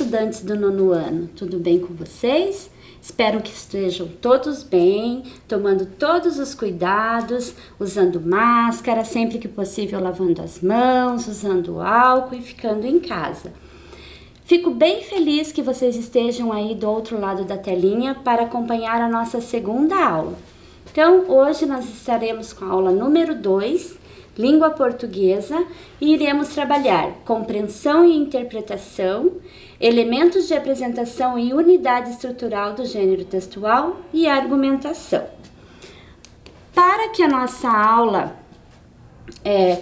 estudantes do 9º ano, tudo bem com vocês? Espero que estejam todos bem, tomando todos os cuidados, usando máscara, sempre que possível lavando as mãos, usando álcool e ficando em casa. Fico bem feliz que vocês estejam aí do outro lado da telinha para acompanhar a nossa segunda aula. Então, hoje nós estaremos com a aula número 2, Língua Portuguesa, e iremos trabalhar compreensão e interpretação, elementos de apresentação e unidade estrutural do gênero textual e argumentação. Para que a nossa aula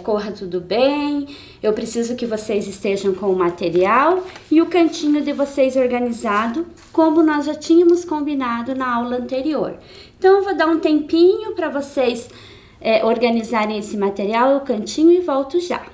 corra tudo bem, eu preciso que vocês estejam com o material e o cantinho de vocês organizado, como nós já tínhamos combinado na aula anterior. Então, eu vou dar um tempinho para vocês organizarem esse material, o cantinho, e volto já.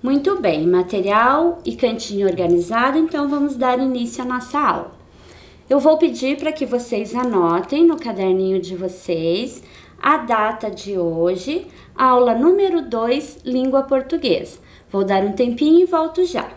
Muito bem, material e cantinho organizado, então vamos dar início à nossa aula. Eu vou pedir para que vocês anotem no caderninho de vocês a data de hoje, aula número 2, Língua Portuguesa. Vou dar um tempinho e volto já.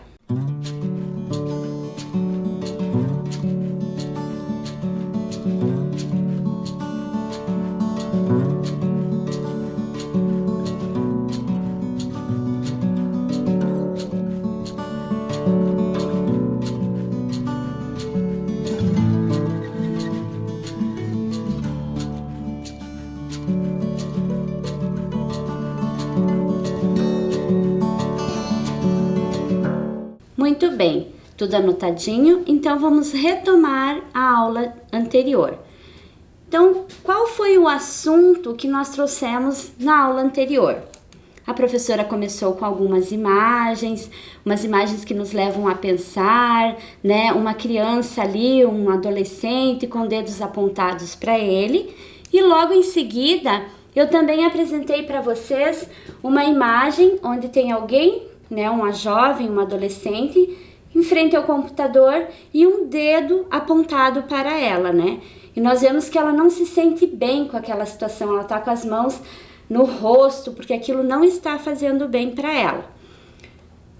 Muito bem, tudo anotadinho, então vamos retomar a aula anterior. Então, qual foi o assunto que nós trouxemos na aula anterior? A professora começou com algumas imagens, umas imagens que nos levam a pensar, né? Uma criança ali, um adolescente com dedos apontados para ele, e logo em seguida eu também apresentei para vocês uma imagem onde tem alguém, né, uma jovem, uma adolescente, em frente ao computador e um dedo apontado para ela, né? E nós vemos que ela não se sente bem com aquela situação, ela tá com as mãos no rosto, porque aquilo não está fazendo bem para ela.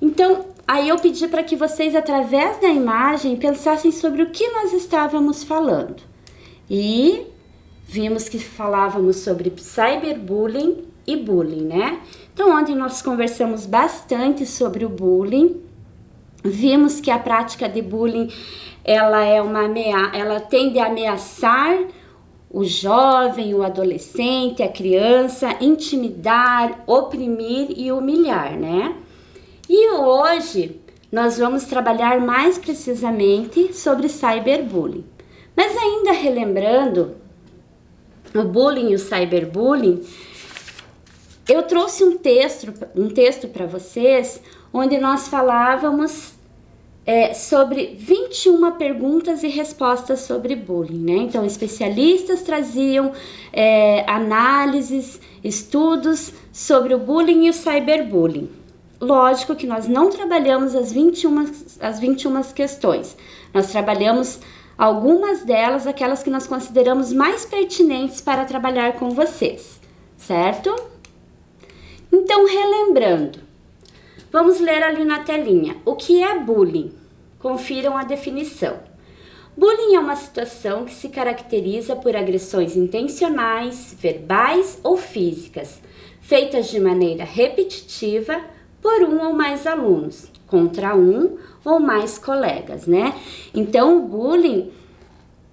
Então, aí eu pedi para que vocês, através da imagem, pensassem sobre o que nós estávamos falando. E vimos que falávamos sobre cyberbullying e bullying, né? Então, ontem nós conversamos bastante sobre o bullying. Vimos que a prática de bullying, ela tende a ameaçar o jovem, o adolescente, a criança, intimidar, oprimir e humilhar, né? E hoje nós vamos trabalhar mais precisamente sobre cyberbullying. Mas ainda relembrando o bullying e o cyberbullying, eu trouxe um texto para vocês, onde nós falávamos sobre 21 perguntas e respostas sobre bullying, né? Então, especialistas traziam análises, estudos sobre o bullying e o cyberbullying. Lógico que nós não trabalhamos as 21 questões, nós trabalhamos algumas delas, aquelas que nós consideramos mais pertinentes para trabalhar com vocês, certo? Então, relembrando, vamos ler ali na telinha. O que é bullying? Confiram a definição. Bullying é uma situação que se caracteriza por agressões intencionais, verbais ou físicas, feitas de maneira repetitiva, por um ou mais alunos, contra um ou mais colegas, né? Então, o bullying,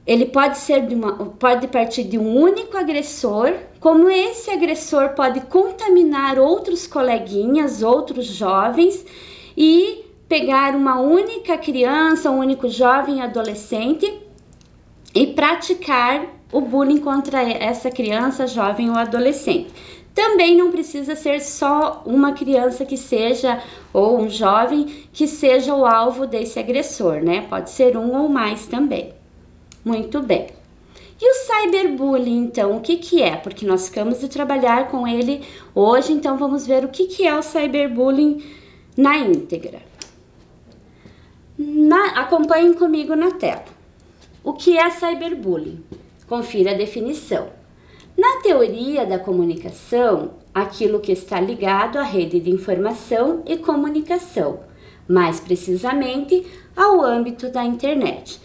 ele pode partir de um único agressor, como esse agressor pode contaminar outros coleguinhas, outros jovens, e pegar uma única criança, um único jovem, adolescente, e praticar o bullying contra essa criança, jovem ou adolescente. Também não precisa ser só uma criança que seja, ou um jovem que seja o alvo desse agressor, né? Pode ser um ou mais também. Muito bem. E o cyberbullying, então, o que é? Porque nós ficamos de trabalhar com ele hoje, então vamos ver o que é o cyberbullying na íntegra. Acompanhem comigo na tela. O que é cyberbullying? Confira a definição. Na teoria da comunicação, aquilo que está ligado à rede de informação e comunicação, mais precisamente ao âmbito da internet.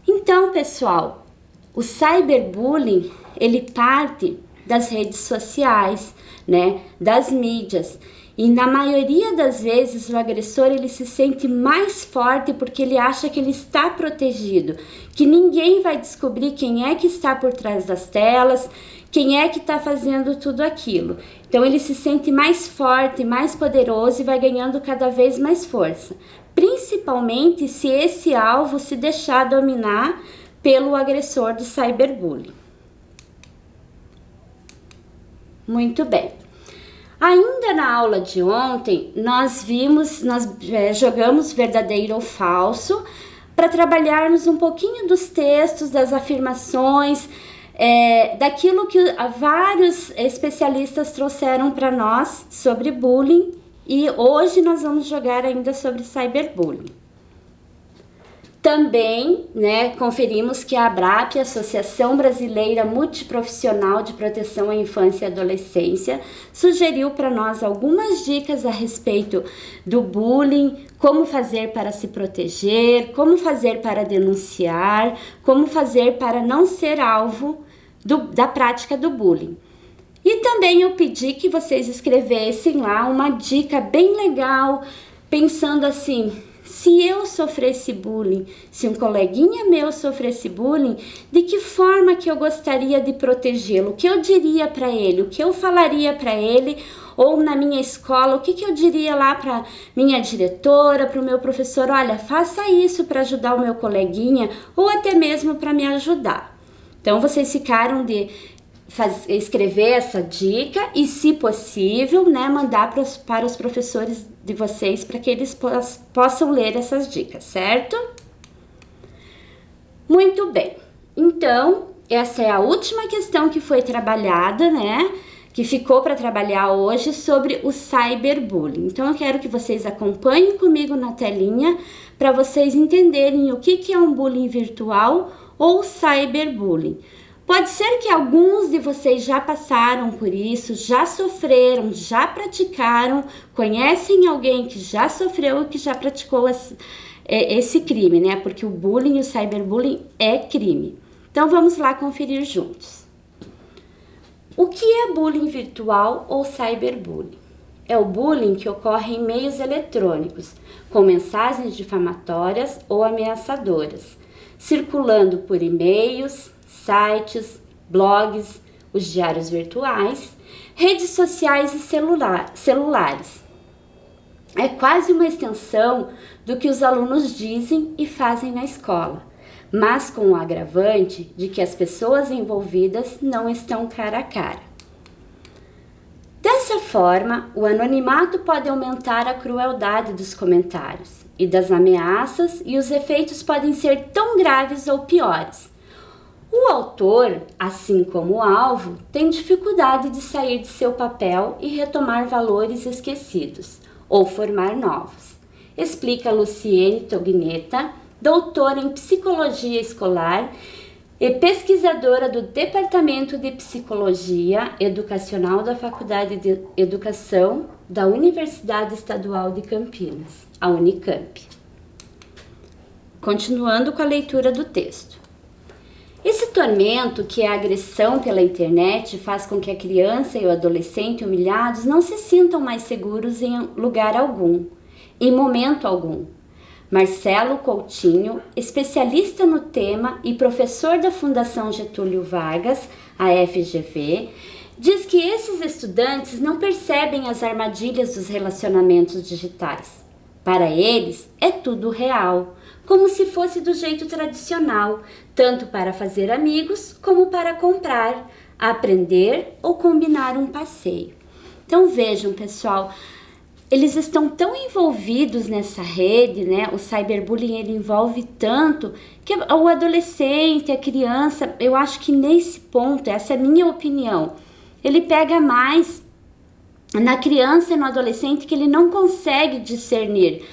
Então, pessoal, o cyberbullying, ele parte das redes sociais, né, das mídias. E na maioria das vezes o agressor ele se sente mais forte porque ele acha que ele está protegido, que ninguém vai descobrir quem é que está por trás das telas, quem é que está fazendo tudo aquilo. Então ele se sente mais forte, mais poderoso e vai ganhando cada vez mais força, principalmente se esse alvo se deixar dominar pelo agressor do cyberbullying. Muito bem. Ainda na aula de ontem, nós jogamos verdadeiro ou falso para trabalharmos um pouquinho dos textos, das afirmações, daquilo que vários especialistas trouxeram para nós sobre bullying, e hoje nós vamos jogar ainda sobre cyberbullying. Também, conferimos que a ABRAP, Associação Brasileira Multiprofissional de Proteção à Infância e Adolescência, sugeriu para nós algumas dicas a respeito do bullying, como fazer para se proteger, como fazer para denunciar, como fazer para não ser alvo da prática do bullying. E também eu pedi que vocês escrevessem lá uma dica bem legal, pensando assim: se eu sofresse bullying, se um coleguinha meu sofresse bullying, de que forma que eu gostaria de protegê-lo? O que eu diria para ele? O que eu falaria para ele? Ou na minha escola, o que eu diria lá para minha diretora, para o meu professor? Olha, faça isso para ajudar o meu coleguinha, ou até mesmo para me ajudar. Então, vocês ficaram de escrever essa dica e, se possível, mandar para os professores de vocês para que eles possam ler essas dicas, certo? Muito bem. Então, essa é a última questão que foi trabalhada, que ficou para trabalhar hoje sobre o cyberbullying. Então, eu quero que vocês acompanhem comigo na telinha para vocês entenderem o que é um bullying virtual ou cyberbullying. Pode ser que alguns de vocês já passaram por isso, já sofreram, já praticaram, conhecem alguém que já sofreu e que já praticou esse crime, Porque o bullying e o cyberbullying é crime. Então vamos lá conferir juntos. O que é bullying virtual ou cyberbullying? É o bullying que ocorre em meios eletrônicos, com mensagens difamatórias ou ameaçadoras, circulando por e-mails, sites, blogs, os diários virtuais, redes sociais e celulares. É quase uma extensão do que os alunos dizem e fazem na escola, mas com o agravante de que as pessoas envolvidas não estão cara a cara. Dessa forma, o anonimato pode aumentar a crueldade dos comentários e das ameaças, e os efeitos podem ser tão graves ou piores. O autor, assim como o alvo, tem dificuldade de sair de seu papel e retomar valores esquecidos, ou formar novos, explica Luciene Tognetta, doutora em Psicologia Escolar e pesquisadora do Departamento de Psicologia Educacional da Faculdade de Educação da Universidade Estadual de Campinas, a Unicamp. Continuando com a leitura do texto. Esse tormento que a agressão pela internet faz com que a criança e o adolescente humilhados não se sintam mais seguros em lugar algum, em momento algum. Marcelo Coutinho, especialista no tema e professor da Fundação Getúlio Vargas, a FGV, diz que esses estudantes não percebem as armadilhas dos relacionamentos digitais. Para eles, é tudo real, como se fosse do jeito tradicional, tanto para fazer amigos como para comprar, aprender ou combinar um passeio. Então vejam, pessoal, eles estão tão envolvidos nessa rede, né? O cyberbullying, ele envolve tanto que o adolescente, a criança, eu acho que nesse ponto, essa é a minha opinião, ele pega mais na criança e no adolescente, que ele não consegue discernir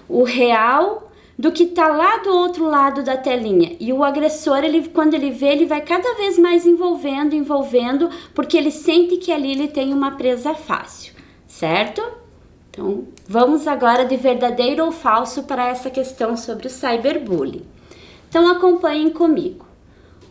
o real do que está lá do outro lado da telinha. E o agressor, quando ele vê, ele vai cada vez mais envolvendo, porque ele sente que ali ele tem uma presa fácil, certo? Então, vamos agora de verdadeiro ou falso para essa questão sobre o cyberbullying. Então, acompanhem comigo.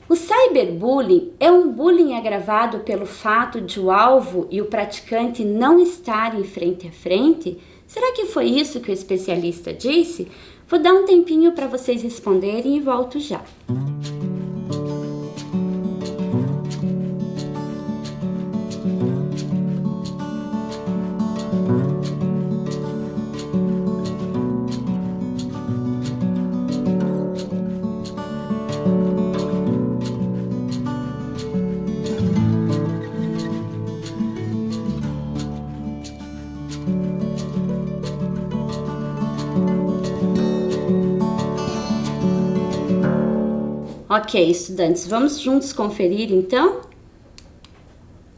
O cyberbullying é um bullying agravado pelo fato de o alvo e o praticante não estarem frente a frente? Será que foi isso que o especialista disse? Vou dar um tempinho para vocês responderem e volto já. Ok, estudantes, vamos juntos conferir então?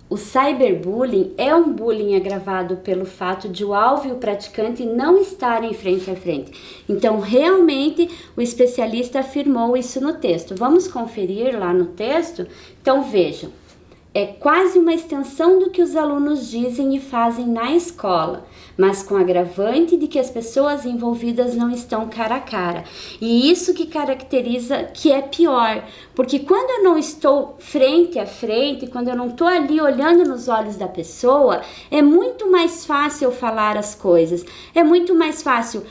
O cyberbullying é um bullying agravado pelo fato de o alvo e o praticante não estarem frente a frente. Então, realmente, o especialista afirmou isso no texto. Vamos conferir lá no texto? Então, vejam. É quase uma extensão do que os alunos dizem e fazem na escola, mas com agravante de que as pessoas envolvidas não estão cara a cara. E isso que caracteriza que é pior, porque quando eu não estou frente a frente, quando eu não estou ali olhando nos olhos da pessoa, é muito mais fácil eu falar as coisas, é muito mais fácil,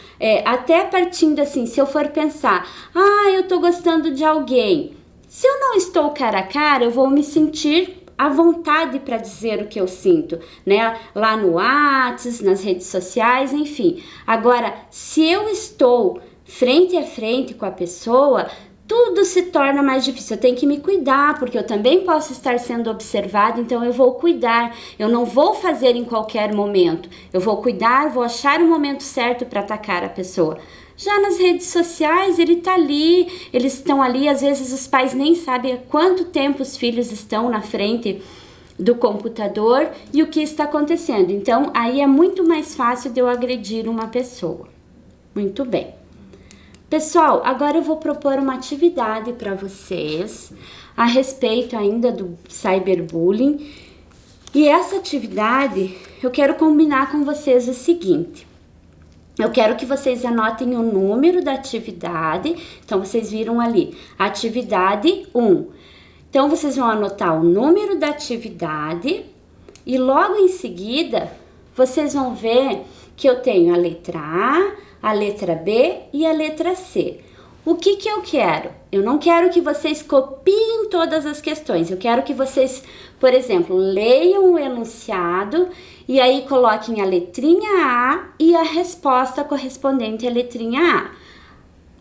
até partindo assim, se eu for pensar, eu tô gostando de alguém, se eu não estou cara a cara, eu vou me sentir à vontade para dizer o que eu sinto, né? Lá no WhatsApp, nas redes sociais, enfim. Agora, se eu estou frente a frente com a pessoa, tudo se torna mais difícil. Eu tenho que me cuidar, porque eu também posso estar sendo observado, então eu vou cuidar. Eu não vou fazer em qualquer momento. Eu vou cuidar, vou achar o momento certo para atacar a pessoa. Já nas redes sociais, eles estão ali, às vezes os pais nem sabem há quanto tempo os filhos estão na frente do computador e o que está acontecendo. Então, aí é muito mais fácil de eu agredir uma pessoa. Muito bem. Pessoal, agora eu vou propor uma atividade para vocês a respeito ainda do cyberbullying. E essa atividade, eu quero combinar com vocês o seguinte. Eu quero que vocês anotem o número da atividade. Então, vocês viram ali, atividade 1. Então, vocês vão anotar o número da atividade e logo em seguida, vocês vão ver que eu tenho a letra A, a letra B e a letra C. O que eu quero? Eu não quero que vocês copiem todas as questões. Eu quero que vocês, por exemplo, leiam o enunciado e aí coloquem a letrinha A e a resposta correspondente à letrinha A.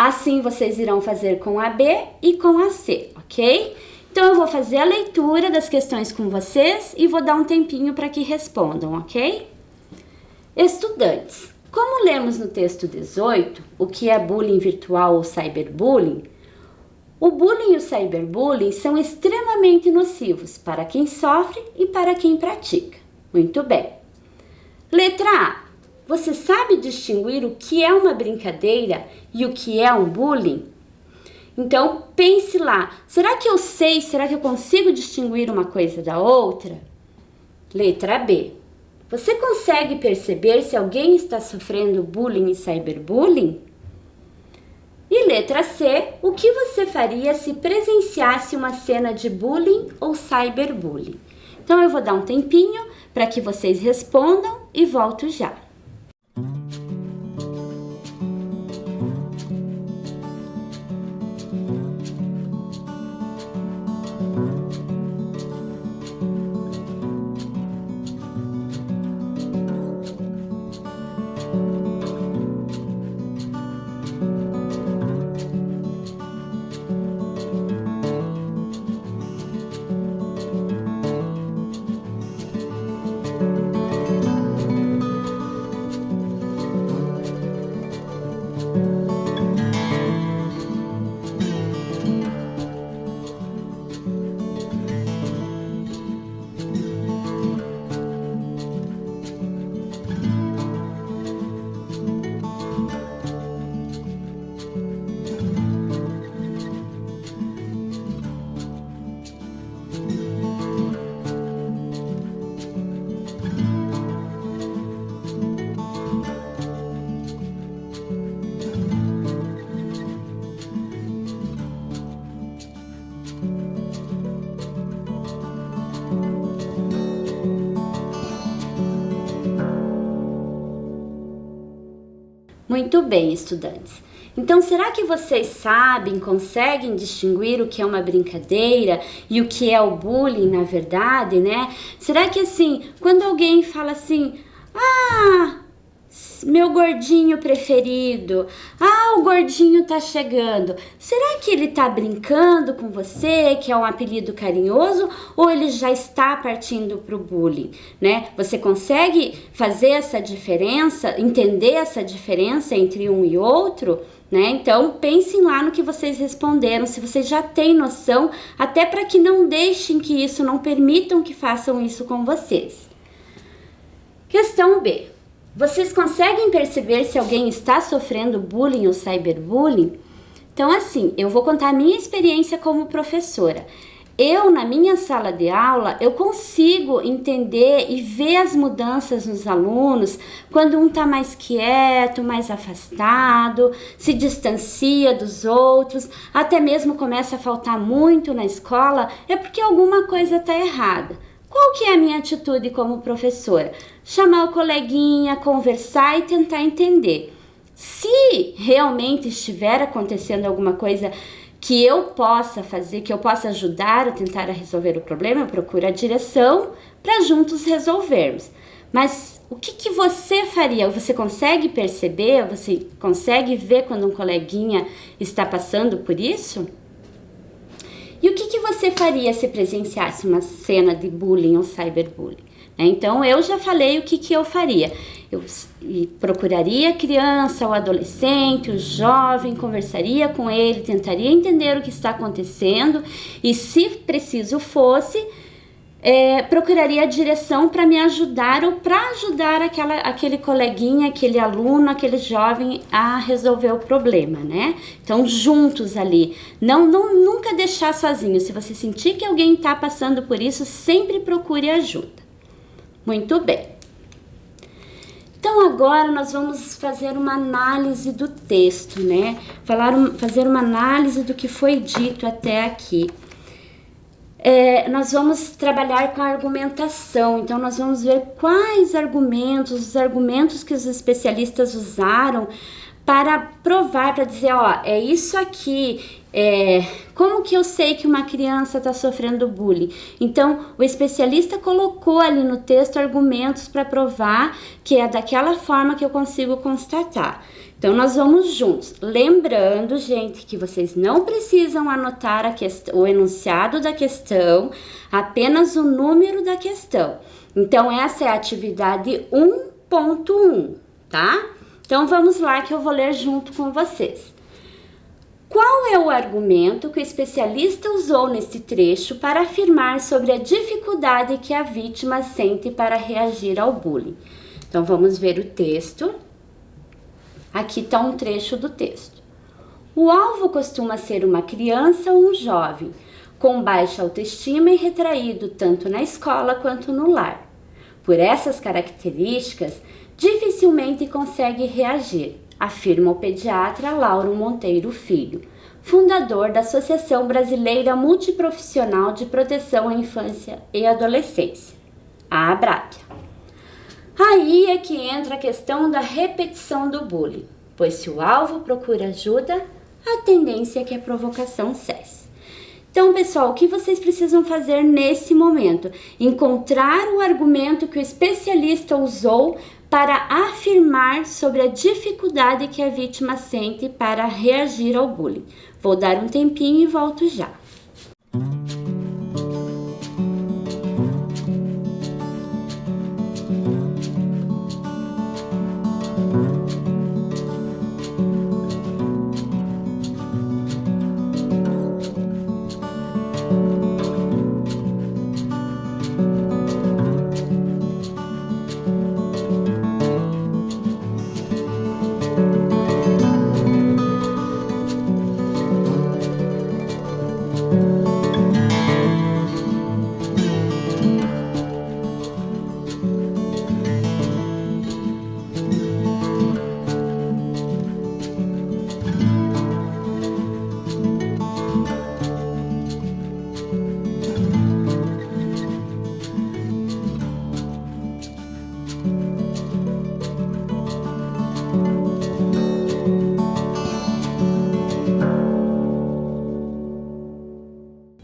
Assim vocês irão fazer com a B e com a C, ok? Então eu vou fazer a leitura das questões com vocês e vou dar um tempinho para que respondam, ok? Estudantes, como lemos no texto 18, o que é bullying virtual ou cyberbullying, o bullying e o cyberbullying são extremamente nocivos para quem sofre e para quem pratica. Muito bem. Letra A. Você sabe distinguir o que é uma brincadeira e o que é um bullying? Então, pense lá. Será que eu sei? Será que eu consigo distinguir uma coisa da outra? Letra B. Você consegue perceber se alguém está sofrendo bullying e cyberbullying? E E letra C, o que você faria se presenciasse uma cena de bullying ou cyberbullying? Então eu vou dar um tempinho para que vocês respondam e volto já. Muito bem, estudantes. Então, será que vocês sabem, conseguem distinguir o que é uma brincadeira e o que é o bullying, na verdade, né? Será que assim, quando alguém fala assim, meu gordinho preferido, o gordinho tá chegando, será que ele tá brincando com você, que é um apelido carinhoso, ou ele já está partindo pro bullying, né? Você consegue fazer essa diferença, entender essa diferença entre um e outro, né? Então, pensem lá no que vocês responderam, se vocês já têm noção, até para que não deixem que isso, não permitam que façam isso com vocês. Questão B. Vocês conseguem perceber se alguém está sofrendo bullying ou cyberbullying? Então, assim, eu vou contar a minha experiência como professora. Eu, na minha sala de aula, eu consigo entender e ver as mudanças nos alunos quando um está mais quieto, mais afastado, se distancia dos outros, até mesmo começa a faltar muito na escola, é porque alguma coisa está errada. Qual que é a minha atitude como professora? Chamar o coleguinha, conversar e tentar entender. Se realmente estiver acontecendo alguma coisa que eu possa fazer, que eu possa ajudar a tentar resolver o problema, eu procuro a direção para juntos resolvermos. Mas o que você faria? Você consegue perceber, você consegue ver quando um coleguinha está passando por isso? E o que você faria se presenciasse uma cena de bullying ou cyberbullying? Então, eu já falei o que eu faria. Eu procuraria a criança, o adolescente, o jovem, conversaria com ele, tentaria entender o que está acontecendo e, se preciso fosse, procuraria a direção para me ajudar ou para ajudar aquele coleguinha, aquele aluno, aquele jovem a resolver o problema, né? Então, juntos ali. Nunca deixar sozinho. Se você sentir que alguém está passando por isso, sempre procure ajuda. Muito bem. Então, agora nós vamos fazer uma análise do texto, né? Fazer uma análise do que foi dito até aqui. Nós vamos trabalhar com a argumentação, então nós vamos ver quais argumentos, os argumentos que os especialistas usaram para provar, para dizer, é isso aqui, como que eu sei que uma criança está sofrendo bullying? Então, o especialista colocou ali no texto argumentos para provar que é daquela forma que eu consigo constatar. Então, nós vamos juntos. Lembrando, gente, que vocês não precisam anotar o enunciado da questão, apenas o número da questão. Então, essa é a atividade 1.1, tá? Então, vamos lá que eu vou ler junto com vocês. Qual é o argumento que o especialista usou neste trecho para afirmar sobre a dificuldade que a vítima sente para reagir ao bullying? Então, vamos ver o texto. Aqui está um trecho do texto. O alvo costuma ser uma criança ou um jovem, com baixa autoestima e retraído tanto na escola quanto no lar. Por essas características, dificilmente consegue reagir. afirma o pediatra Lauro Monteiro Filho, fundador da Associação Brasileira Multiprofissional de Proteção à Infância e Adolescência, a ABRAPIA. Aí é que entra a questão da repetição do bullying, pois se o alvo procura ajuda, a tendência é que a provocação cesse. Então, pessoal, o que vocês precisam fazer nesse momento? Encontrar o argumento que o especialista usou para afirmar sobre a dificuldade que a vítima sente para reagir ao bullying. Vou dar um tempinho e volto já.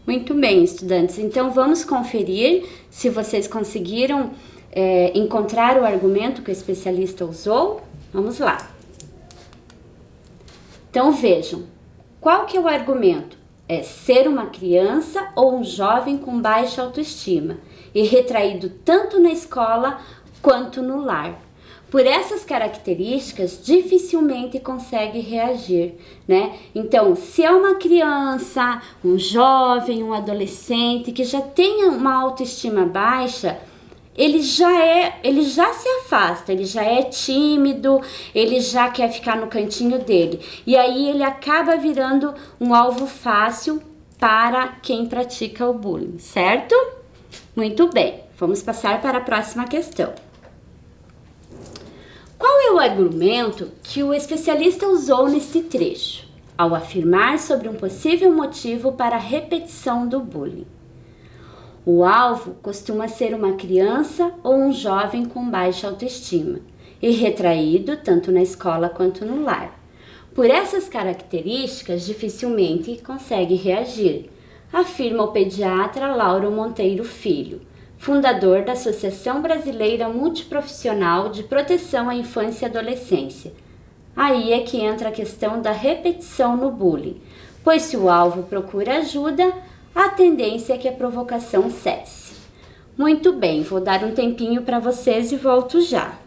Muito bem, estudantes. Então, vamos conferir se vocês conseguiram encontrar o argumento que o especialista usou. Vamos lá. Então, vejam. Qual que é o argumento? É ser uma criança ou um jovem com baixa autoestima e retraído tanto na escola quanto no lar. Por essas características, dificilmente consegue reagir, né? Então, se é uma criança, um jovem, um adolescente que já tenha uma autoestima baixa, ele já se afasta, ele já é tímido, ele já quer ficar no cantinho dele. E aí ele acaba virando um alvo fácil para quem pratica o bullying, certo? Muito bem, vamos passar para a próxima questão. Qual é o argumento que o especialista usou nesse trecho, ao afirmar sobre um possível motivo para a repetição do bullying? O alvo costuma ser uma criança ou um jovem com baixa autoestima e retraído tanto na escola quanto no lar. Por essas características, dificilmente consegue reagir, afirma o pediatra Lauro Monteiro Filho, fundador da Associação Brasileira Multiprofissional de Proteção à Infância e Adolescência. Aí é que entra a questão da repetição no bullying, pois se o alvo procura ajuda, a tendência é que a provocação cesse. Muito bem, vou dar um tempinho para vocês e volto já.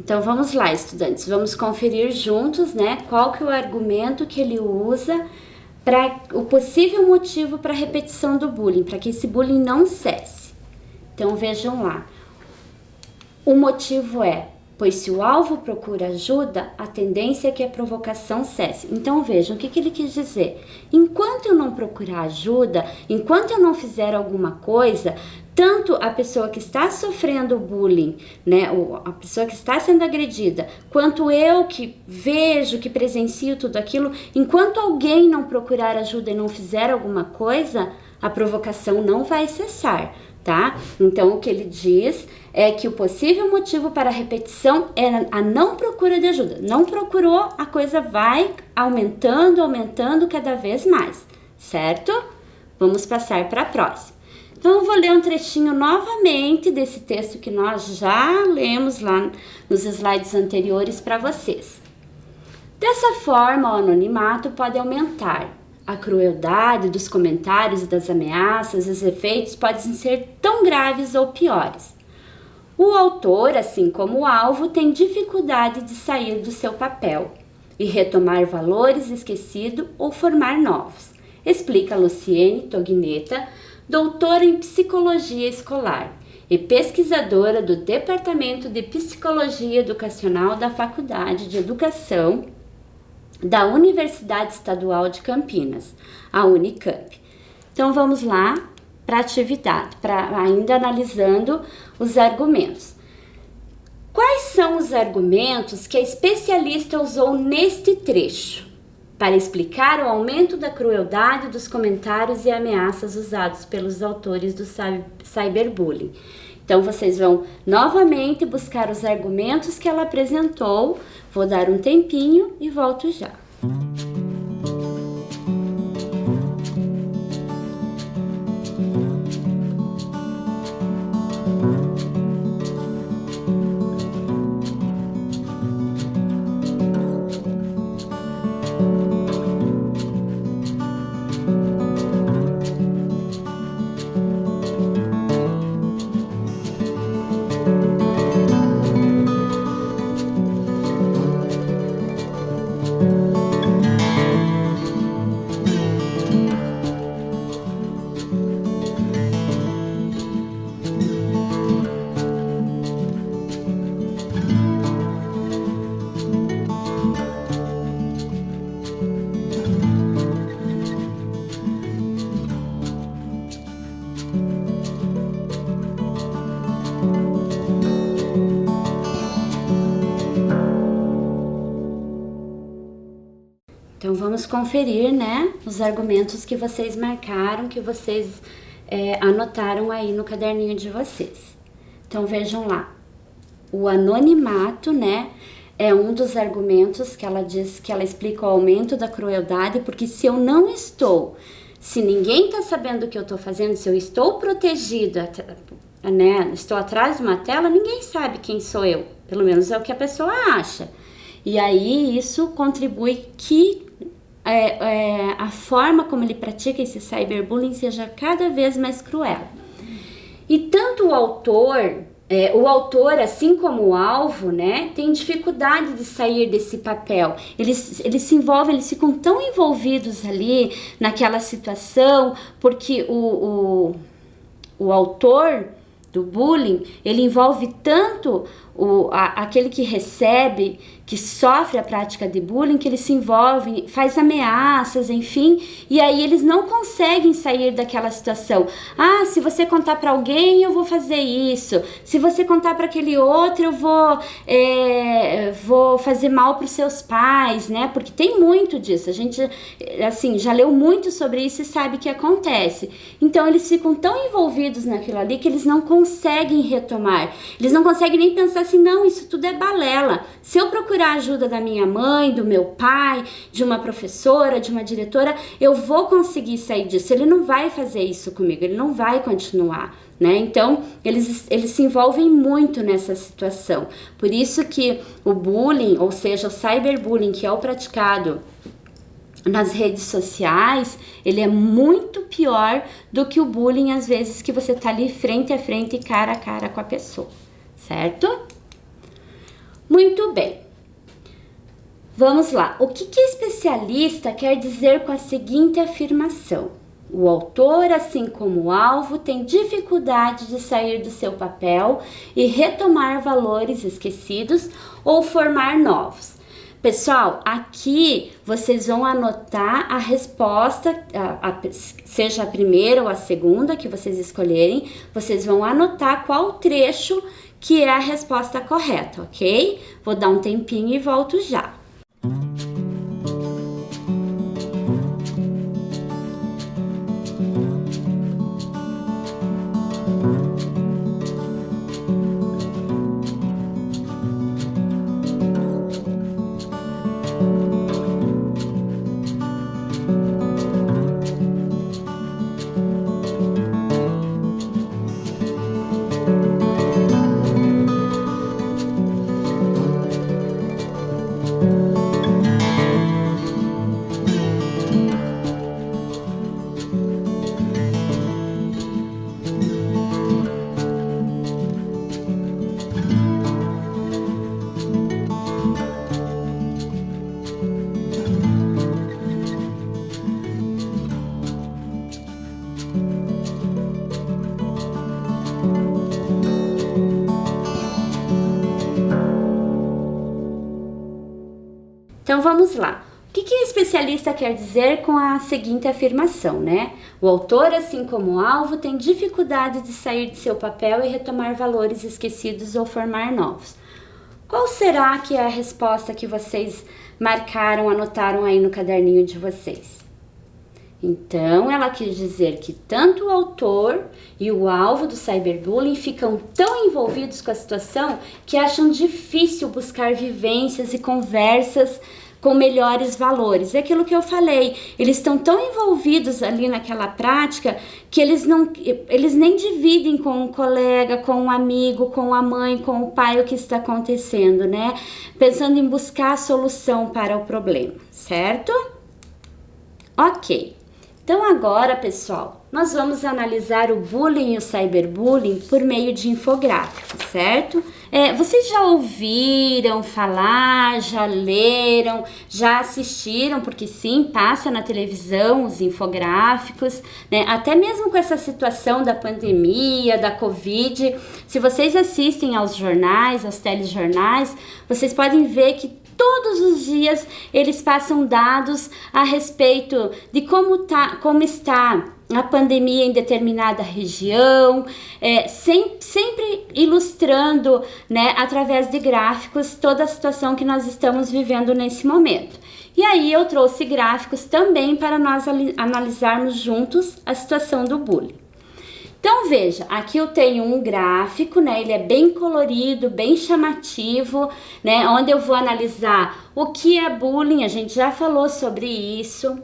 Então vamos lá, estudantes, vamos conferir juntos, né, qual que é o argumento que ele usa para o possível motivo para a repetição do bullying, para que esse bullying não cesse. Então vejam lá, o motivo é, pois se o alvo procura ajuda, a tendência é que a provocação cesse. Então vejam, o que ele quis dizer? Enquanto eu não procurar ajuda, enquanto eu não fizer alguma coisa, tanto a pessoa que está sofrendo bullying, né, a pessoa que está sendo agredida, quanto eu que vejo, que presencio tudo aquilo, enquanto alguém não procurar ajuda e não fizer alguma coisa, a provocação não vai cessar, tá? Então, o que ele diz é que o possível motivo para a repetição é a não procura de ajuda. Não procurou, a coisa vai aumentando cada vez mais, certo? Vamos passar para a próxima. Então, eu vou ler um trechinho novamente desse texto que nós já lemos lá nos slides anteriores para vocês. Dessa forma, o anonimato pode aumentar. A crueldade dos comentários e das ameaças, os efeitos podem ser tão graves ou piores. O autor, assim como o alvo, tem dificuldade de sair do seu papel e retomar valores esquecidos ou formar novos, explica Luciene Tognetta, doutora em Psicologia Escolar e pesquisadora do Departamento de Psicologia Educacional da Faculdade de Educação da Universidade Estadual de Campinas, a Unicamp. Então vamos lá para a atividade, ainda analisando os argumentos. Quais são os argumentos que a especialista usou neste trecho para explicar o aumento da crueldade dos comentários e ameaças usados pelos autores do cyberbullying? Então, vocês vão novamente buscar os argumentos que ela apresentou. Vou dar um tempinho e volto já. Então, vamos conferir, né, os argumentos que vocês marcaram, que vocês anotaram aí no caderninho de vocês. Então, vejam lá. O anonimato, né, é um dos argumentos que ela diz, que ela explica o aumento da crueldade, porque se eu não estou, se ninguém está sabendo o que eu estou fazendo, se eu estou protegida, né, estou atrás de uma tela, ninguém sabe quem sou eu. Pelo menos é o que a pessoa acha. E aí, isso contribui que a forma como ele pratica esse cyberbullying seja cada vez mais cruel. E tanto o autor, assim como o alvo, né, tem dificuldade de sair desse papel. Eles se envolvem, eles ficam tão envolvidos ali naquela situação, porque o autor do bullying, ele envolve tanto aquele que recebe, que sofre a prática de bullying, que ele se envolve, faz ameaças, enfim, e aí eles não conseguem sair daquela situação. Ah, se você contar para alguém, eu vou fazer isso. Se você contar para aquele outro, eu vou fazer mal para os seus pais, né? Porque tem muito disso. A gente, assim, já leu muito sobre isso e sabe que acontece. Então, eles ficam tão envolvidos naquilo ali que eles não conseguem retomar. Eles não conseguem nem pensar assim, não, isso tudo é balela. Se eu procurar a ajuda da minha mãe, do meu pai, de uma professora, de uma diretora, eu vou conseguir sair disso. Ele não vai fazer isso comigo, ele não vai continuar, né? Então, eles se envolvem muito nessa situação. Por isso que o bullying, ou seja, o cyberbullying, que é o praticado nas redes sociais, ele é muito pior do que o bullying, às vezes, que você tá ali frente a frente, cara a cara com a pessoa, certo? Muito bem. Vamos lá. O que a especialista quer dizer com a seguinte afirmação? O autor, assim como o alvo, tem dificuldade de sair do seu papel e retomar valores esquecidos ou formar novos. Pessoal, aqui vocês vão anotar a resposta, seja a primeira ou a segunda que vocês escolherem, vocês vão anotar qual trecho que é a resposta correta, ok? Vou dar um tempinho e volto já. Então vamos lá. O que o especialista quer dizer com a seguinte afirmação, né? O autor, assim como o alvo, tem dificuldade de sair de seu papel e retomar valores esquecidos ou formar novos. Qual será que é a resposta que vocês marcaram, anotaram aí no caderninho de vocês? Então, ela quis dizer que tanto o autor e o alvo do cyberbullying ficam tão envolvidos com a situação que acham difícil buscar vivências e conversas com melhores valores. É aquilo que eu falei, eles estão tão envolvidos ali naquela prática que eles nem dividem com um colega, com um amigo, com a mãe, com o pai o que está acontecendo, né? Pensando em buscar a solução para o problema, certo? Ok. Então agora, pessoal, nós vamos analisar o bullying e o cyberbullying por meio de infográficos, certo? Vocês já ouviram falar, já leram, já assistiram, porque sim, passa na televisão os infográficos, né? Até mesmo com essa situação da pandemia, da Covid, se vocês assistem aos jornais, aos telejornais, vocês podem ver que todos os dias eles passam dados a respeito de como está a pandemia em determinada região, sempre ilustrando, né, através de gráficos toda a situação que nós estamos vivendo nesse momento. E aí eu trouxe gráficos também para nós analisarmos juntos a situação do bullying. Então veja, aqui eu tenho um gráfico, né? Ele é bem colorido, bem chamativo, né? Onde eu vou analisar o que é bullying, a gente já falou sobre isso,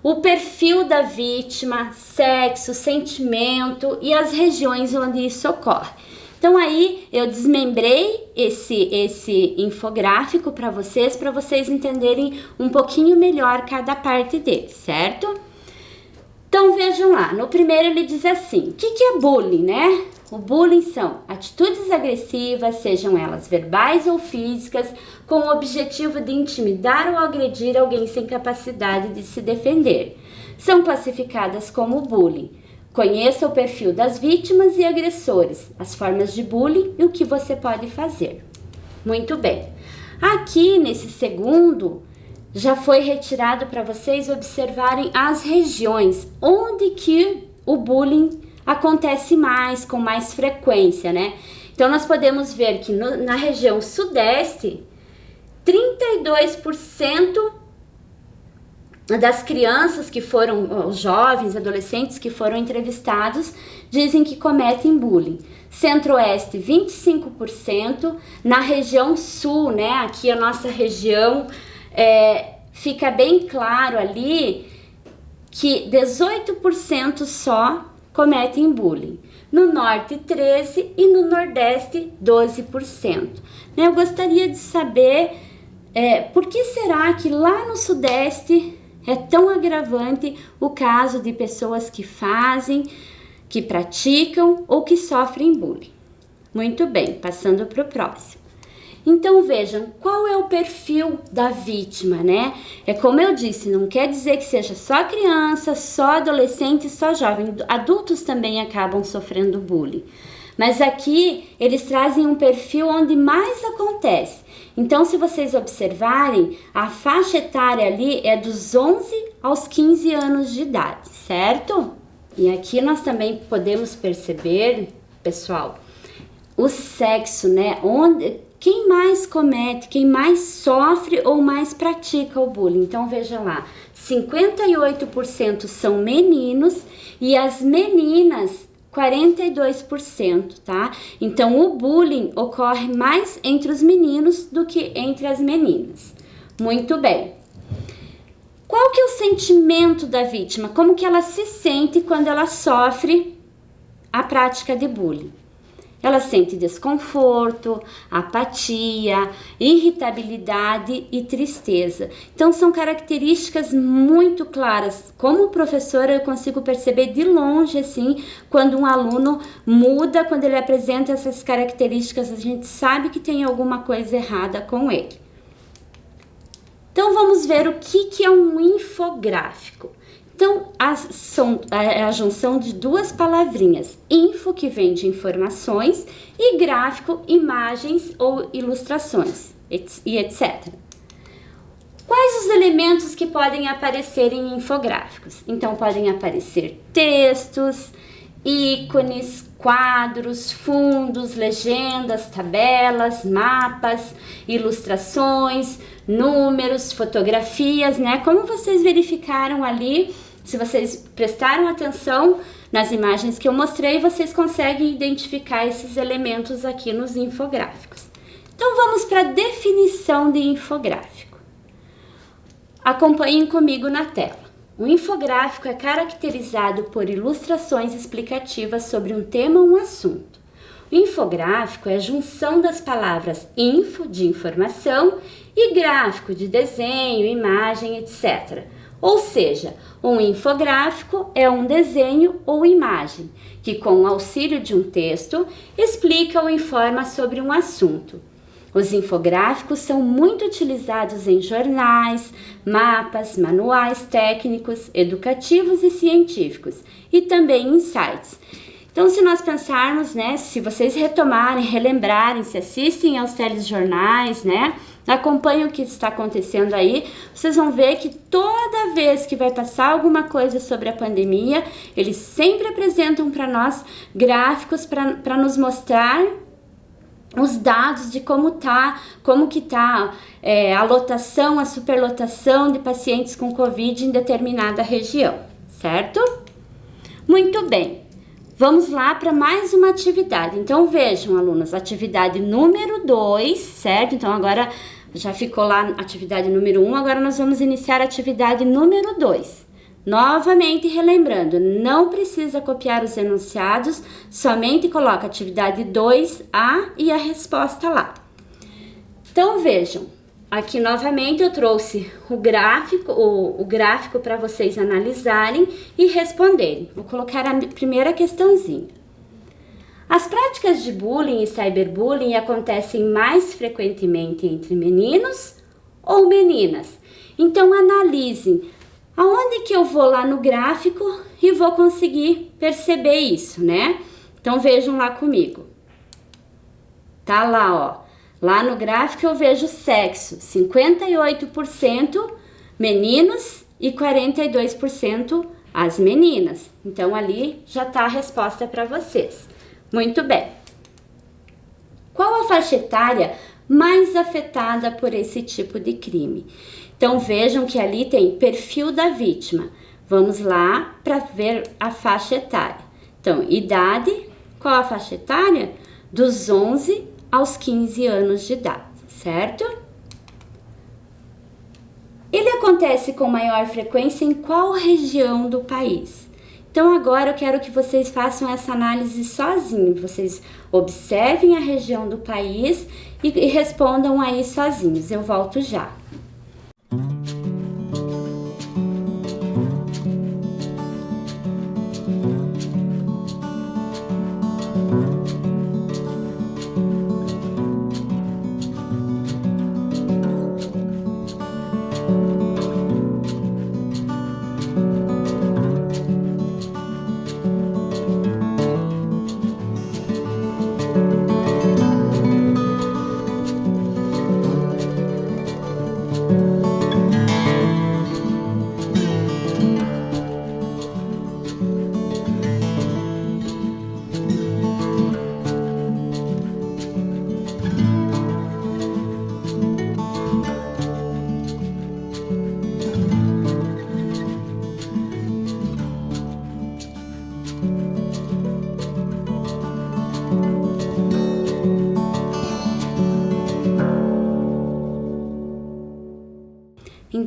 o perfil da vítima, sexo, sentimento e as regiões onde isso ocorre. Então aí eu desmembrei esse infográfico para vocês entenderem um pouquinho melhor cada parte dele, certo? Então vejam lá, no primeiro ele diz assim, o que é bullying, né? O bullying são atitudes agressivas, sejam elas verbais ou físicas, com o objetivo de intimidar ou agredir alguém sem capacidade de se defender. São classificadas como bullying. Conheça o perfil das vítimas e agressores, as formas de bullying e o que você pode fazer. Muito bem. Aqui nesse segundo, já foi retirado para vocês observarem as regiões onde que o bullying acontece mais, com mais frequência, né? Então, nós podemos ver que na região sudeste, 32% das crianças que foram, os jovens, adolescentes que foram entrevistados, dizem que cometem bullying. Centro-oeste, 25%. Na região sul, né? Aqui a nossa região... fica bem claro ali que 18% só cometem bullying. No norte, 13% e no nordeste, 12%. Eu gostaria de saber por que será que lá no sudeste é tão agravante o caso de pessoas que fazem, que praticam ou que sofrem bullying. Muito bem, passando para o próximo. Então vejam, qual é o perfil da vítima, né? Como eu disse, não quer dizer que seja só criança, só adolescente, só jovem. Adultos também acabam sofrendo bullying. Mas aqui eles trazem um perfil onde mais acontece. Então, se vocês observarem, a faixa etária ali é dos 11 aos 15 anos de idade, certo? E aqui nós também podemos perceber, pessoal, o sexo, né? Quem mais comete, quem mais sofre ou mais pratica o bullying. Então, veja lá, 58% são meninos e as meninas 42%, tá? Então, o bullying ocorre mais entre os meninos do que entre as meninas. Muito bem. Qual que é o sentimento da vítima? Como que ela se sente quando ela sofre a prática de bullying? Ela sente desconforto, apatia, irritabilidade e tristeza. Então, são características muito claras. Como professora, eu consigo perceber de longe, assim, quando um aluno muda, quando ele apresenta essas características, a gente sabe que tem alguma coisa errada com ele. Então, vamos ver o que é um infográfico. Então, a junção de duas palavrinhas, info, que vem de informações, e gráfico, imagens ou ilustrações, e etc. Quais os elementos que podem aparecer em infográficos? Então, podem aparecer textos, ícones, quadros, fundos, legendas, tabelas, mapas, ilustrações, números, fotografias, né? Como vocês verificaram ali, se vocês prestaram atenção nas imagens que eu mostrei, vocês conseguem identificar esses elementos aqui nos infográficos. Então, vamos para a definição de infográfico. Acompanhem comigo na tela. O infográfico é caracterizado por ilustrações explicativas sobre um tema ou um assunto. O infográfico é a junção das palavras info, de informação, e gráfico, de desenho, imagem, etc. Ou seja, um infográfico é um desenho ou imagem que, com o auxílio de um texto, explica ou informa sobre um assunto. Os infográficos são muito utilizados em jornais, mapas, manuais técnicos, educativos e científicos, e também em sites. Então, se nós pensarmos, né, se vocês retomarem, relembrarem, se assistem aos telejornais, né, acompanhem o que está acontecendo aí, vocês vão ver que toda vez que vai passar alguma coisa sobre a pandemia, eles sempre apresentam para nós gráficos para nos mostrar os dados de como que tá a lotação, a superlotação de pacientes com Covid em determinada região, certo? Muito bem, vamos lá para mais uma atividade. Então, vejam, alunos, atividade número 2, certo? Então, agora já ficou lá atividade número 1, agora nós vamos iniciar a atividade número 2. Novamente relembrando, não precisa copiar os enunciados, somente coloca atividade 2A e a resposta lá. Então vejam, aqui novamente eu trouxe o gráfico para vocês analisarem e responderem. Vou colocar a primeira questãozinha. As práticas de bullying e cyberbullying acontecem mais frequentemente entre meninos ou meninas? Então analisem. Aonde que eu vou lá no gráfico e vou conseguir perceber isso, né? Então, vejam lá comigo. Tá lá, ó. Lá no gráfico eu vejo sexo, 58% meninos e 42% as meninas. Então, ali já tá a resposta para vocês. Muito bem. Qual a faixa etária mais afetada por esse tipo de crime? Então, vejam que ali tem perfil da vítima. Vamos lá para ver a faixa etária. Então, idade, qual a faixa etária? Dos 11 aos 15 anos de idade, certo? Ele acontece com maior frequência em qual região do país? Então, agora eu quero que vocês façam essa análise sozinhos. Vocês observem a região do país e respondam aí sozinhos. Eu volto já.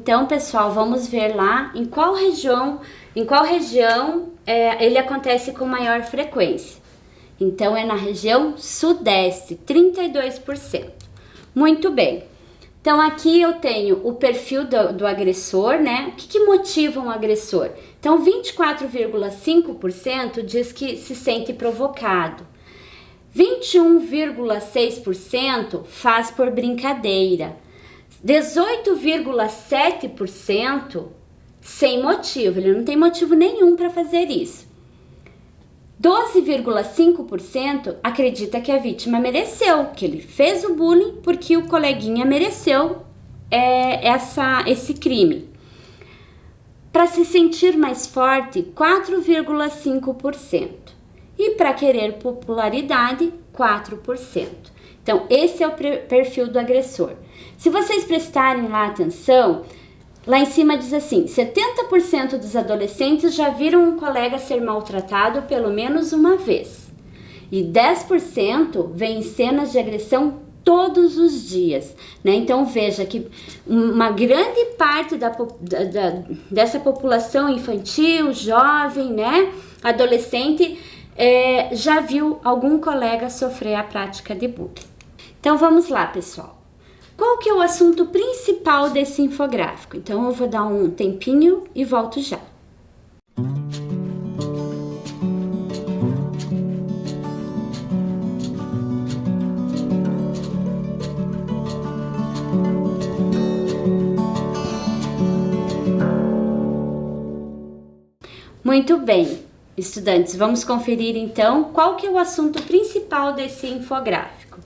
Então, pessoal, vamos ver lá em qual região ele acontece com maior frequência. Então, é na região sudeste, 32%. Muito bem. Então, aqui eu tenho o perfil do agressor, né? O que motiva um agressor? Então, 24,5% diz que se sente provocado. 21,6% faz por brincadeira. 18,7% sem motivo, ele não tem motivo nenhum para fazer isso. 12,5% acredita que a vítima mereceu, que ele fez o bullying porque o coleguinha mereceu esse crime. Para se sentir mais forte, 4,5%. E para querer popularidade, 4%. Então, esse é o perfil do agressor. Se vocês prestarem lá atenção, lá em cima diz assim, 70% dos adolescentes já viram um colega ser maltratado pelo menos uma vez. E 10% vê cenas de agressão todos os dias, né? Então veja que uma grande parte dessa população infantil, jovem, né, adolescente, já viu algum colega sofrer a prática de bullying. Então vamos lá, pessoal. Qual que é o assunto principal desse infográfico? Então eu vou dar um tempinho e volto já. Muito bem, estudantes, vamos conferir então qual que é o assunto principal desse infográfico.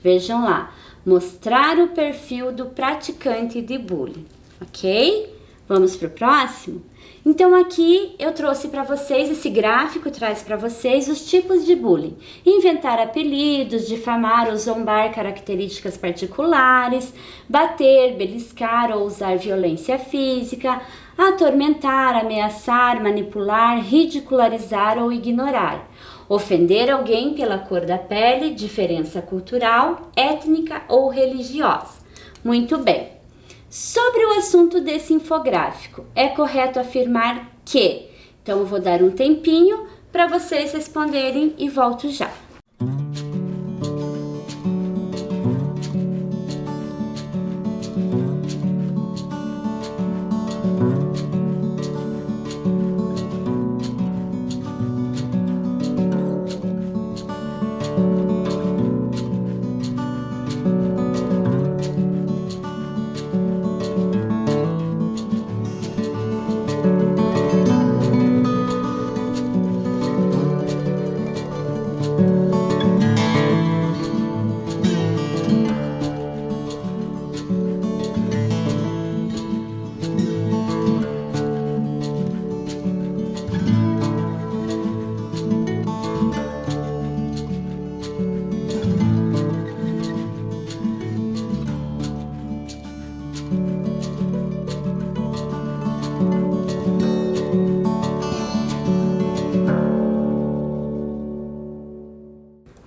Vejam lá, mostrar o perfil do praticante de bullying, ok? Vamos para o próximo? Então aqui eu trouxe para vocês, esse gráfico traz para vocês os tipos de bullying. Inventar apelidos, difamar ou zombar características particulares, bater, beliscar ou usar violência física, atormentar, ameaçar, manipular, ridicularizar ou ignorar. Ofender alguém pela cor da pele, diferença cultural, étnica ou religiosa. Muito bem. Sobre o assunto desse infográfico, é correto afirmar que... Então, eu vou dar um tempinho para vocês responderem e volto já.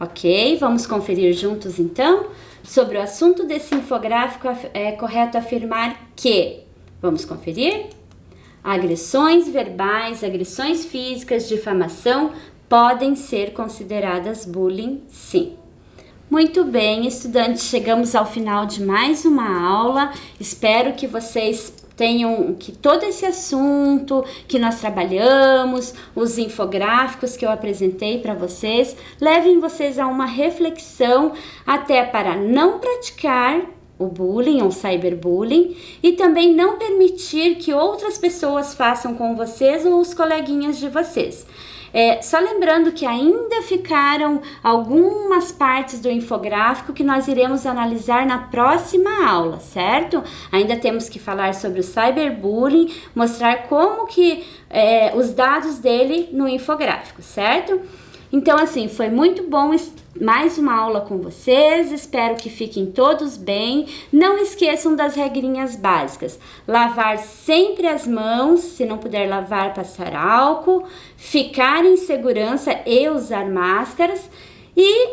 Ok, vamos conferir juntos então? Sobre o assunto desse infográfico, é correto afirmar que... Vamos conferir? Agressões verbais, agressões físicas, difamação podem ser consideradas bullying, sim. Muito bem, estudantes, chegamos ao final de mais uma aula. Espero que vocês tenham que todo esse assunto que nós trabalhamos, os infográficos que eu apresentei para vocês, levem vocês a uma reflexão até para não praticar o bullying ou cyberbullying e também não permitir que outras pessoas façam com vocês ou os coleguinhas de vocês. Só lembrando que ainda ficaram algumas partes do infográfico que nós iremos analisar na próxima aula, certo? Ainda temos que falar sobre o cyberbullying, mostrar como que os dados dele no infográfico, certo? Então, assim, foi muito bom mais uma aula com vocês, espero que fiquem todos bem. Não esqueçam das regrinhas básicas: lavar sempre as mãos, se não puder lavar, passar álcool, ficar em segurança e usar máscaras e,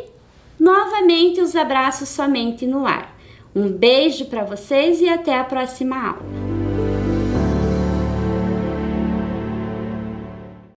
novamente, os abraços somente no ar. Um beijo para vocês e até a próxima aula.